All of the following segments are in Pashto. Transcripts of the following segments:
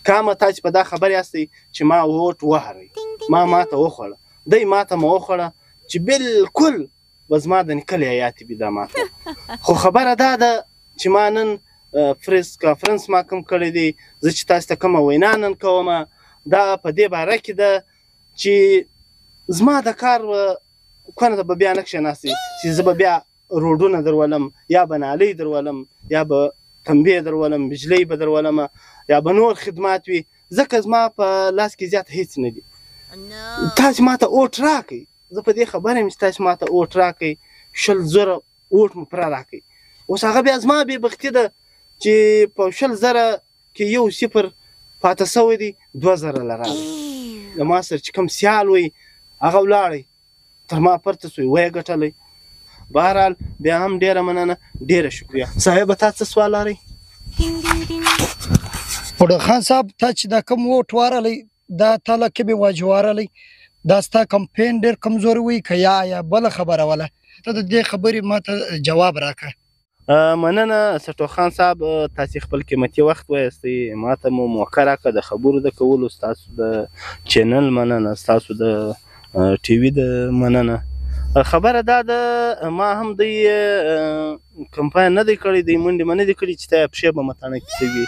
کامه تاسې په دا خبر یاستئ چې ما ووټ وهروئ ما ماته وخوړه دی ماته مو وخوړه چې بالکل به زما د نیکه یاتې وي دا ماته خو خبره دا ده چې ما نن پریس کانفرنس ما کوم کړی دی زه چې تاسو ته کومه وینا نن کومه دا په دې باره کې ده چې زما د کار کونه ته به بیا نه کښېناستئ چې زه به بیا روډونه درولم یا به نالۍ درولم یا به تنبې درولم بجلۍ به درولمه یا به نور خدمات وي ځکه زما په لاس کې زیات هیڅ نه دي تاسې ما ته اوټ راکئ زه په دې خبره یم چې تاسې ما ته اوټ راکئ 100,000 اوټ مو پوره راکئ اوس هغه بیا زما بېبختي ده چې په 100,000 کې 1 صفر پاته سوی دی 2,000 راغی له ما سره چې کوم سیال وي هغه ولاړی تر ما پرته سوی ویې ګټلی بهرحال بیا هم ډېره مننه ډېره شکریه صاحبه تا څه سوال لرئ بوډا خان صاحب تا چې دا کوم ووټ وارلی دا تا له کومې وجې وارلی دا ستا کمپین ډېر کمزوری وي که یا بله خبره وله ته د دې خبرې ما ته جواب راکړه مننه سټو خان صاحب تاسې خپل قیمتي وخت وایستئ ما ته مو موقع راکړه د خبرو د کولو ستاسو د چینل مننه ستاسو د ټي وي د مننه خبره دا ده ما هم دی کمپاین نه دی کړی دی منډې مې نه دي کړي چې تا پښې به متاڼه کیسې وي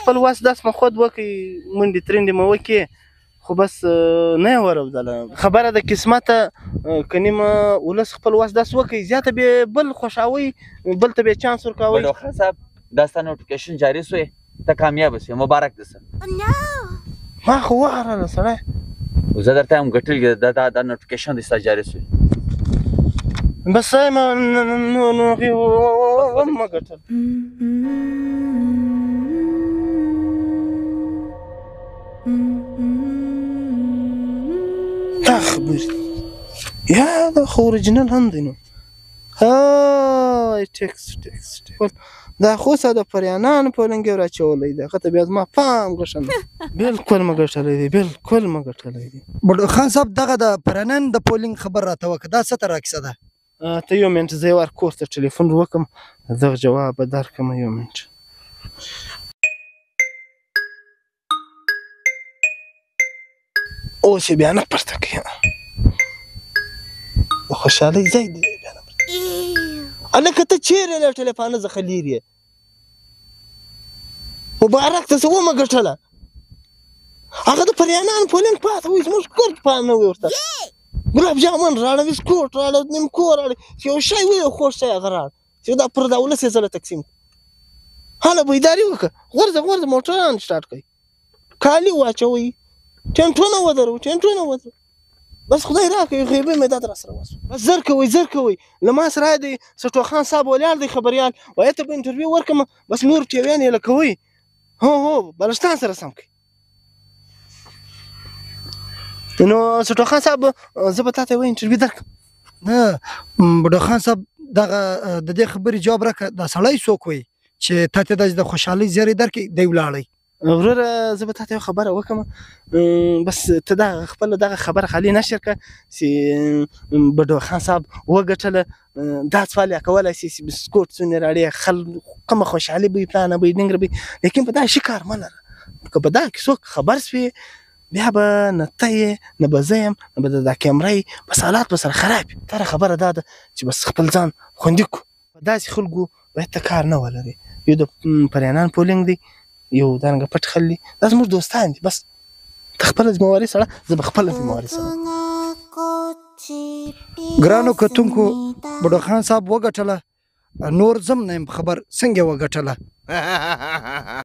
خپل وس داس مو خود وکړئ منډې ترنډې مې وکړې خو بس نه یې ورودله خبره د قسمته که نیمه ولس خپل وس داس وکړئ زیاته بې بل خوښاوئ بل ته بې چانس ورکوئ بډو خان صاحب دا ستا نوټیفیکیشن جاري سوی ته کامیابه سوې مبارک ده ما خو وهرله سړی زه درته یم ګټلي دا نوټیفیکیشن دی ستا جاري سوی بس ما هغې ومه ګټل دا خبرې یا دا خو اورجینل هم دی نو های ټکس دا خو ستا د پریانانو پولنګ یې راچولی دی هغه ته بیا زما پام ګشن بالکل مه ګټلی دی بالکل مه ګټلی دی بوډا خان صاحب دغه د پرنن د پولینګ خبر راته وکړه دا څه ته راکیسه ده ته یو منټ زه یې ور کور ته ټلیفون وکړم دغه جواب به درکړم یو منټ اوس یې بیا نه پرته کوي د خوشحالۍ ځای دی بیا نه پرته هلکه ته چیرې له ټلیفانه څخه لرې یې مبارک ته څه ومه ګټله هغه د پریانانو پولینګ پاته وایي زموږ کور ته پام نه وي ورته ګلاب جامن راړه بسکوټ راړه نیمکور راړه چې یو شی وي یو خوږ شی هغه راړه چې دا پر دا ولس یې زه له تقسیم کړم هله بیداري وکړه غورځه موټران سټارټ کړئ کالي واچوئ ټینټونه ودرو بس خدای راکړي غیبي مداد را سره وسو بس زر کوئ له ما سره دی سټو خان صاحب ولاړ دی خبریال وایي ته به انټرویو ورکړم بس نور ټیویان یې لکوئ هو بلوچستان سره سم کړئ نو سټو خان صاحب زه به تا ته یوه انټرویو درکړم نه بوډا خان صاحب دغه د دې خبرې جواب راکړه دا سړی څوک وی چې تا ته داسې د خوشحالۍ زیری درکړي دی ولاړی وروره زه به تا ته یو خبره وکړم بس ته دغه خپله دغه خبره خالي نشر کړه چې بډو خان صاحب وګټله دا سوال یې کولی سي چې بسکوټ څونې راړې کومه خوشحالي به وي پلانه به وي ډنګره به وي لیکن په دا شي کار مه لره که په دا کې څوک خبر سوې بیا به نه ته یې نه به زه یم نه به د دا کیمره بس حالات به سره خراب وي تره خبره دا ده چې بس خپل ځان خوندي کړو په داسې خلکو باید ته کار نه ولرې یو د پریانان پولینګ دی یو دارنګه پټ خل دي دا زموږ دوستان دي بس ته خپله ذمهواري سره زه به خپله ذمهواري سره ګرانو کتونکو بوډا خان صاحب وګټله نور زم نه یم خبر څنګه وګټله